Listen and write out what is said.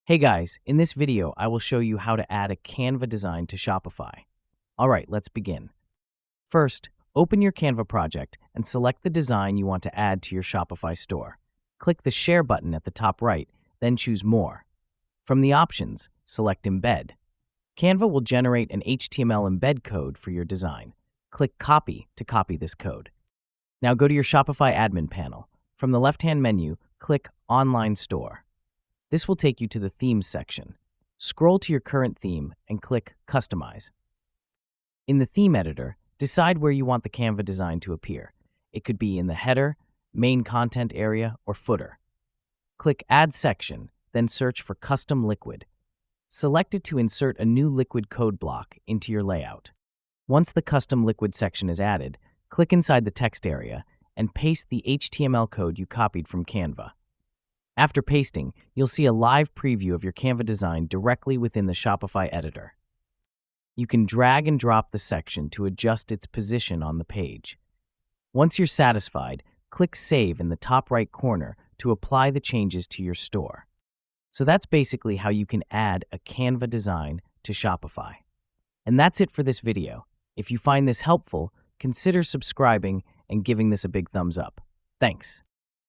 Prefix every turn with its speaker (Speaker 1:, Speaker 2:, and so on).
Speaker 1: Hey guys, in this video, I will show you how to add a Canva design to Shopify. All right, let's begin. First, open your Canva project and select the design you want to add to your Shopify store. Click the Share button at the top right, then choose More. From the options, select Embed. Canva will generate an HTML embed code for your design. Click Copy to copy this code. Now go to your Shopify admin panel. From the left-hand menu, click Online Store. This will take you to the Themes section. Scroll to your current theme and click Customize. In the theme editor, decide where you want the Canva design to appear. It could be in the header, main content area, or footer. Click Add Section, then search for Custom Liquid. Select it to insert a new liquid code block into your layout. Once the Custom Liquid section is added, click inside the text area and paste the HTML code you copied from Canva. After pasting, you'll see a live preview of your Canva design directly within the Shopify editor. You can drag and drop the section to adjust its position on the page. Once you're satisfied, click Save in the top right corner to apply the changes to your store. So that's basically how you can add a Canva design to Shopify. And that's it for this video. If you find this helpful, consider subscribing and giving this a big thumbs up. Thanks.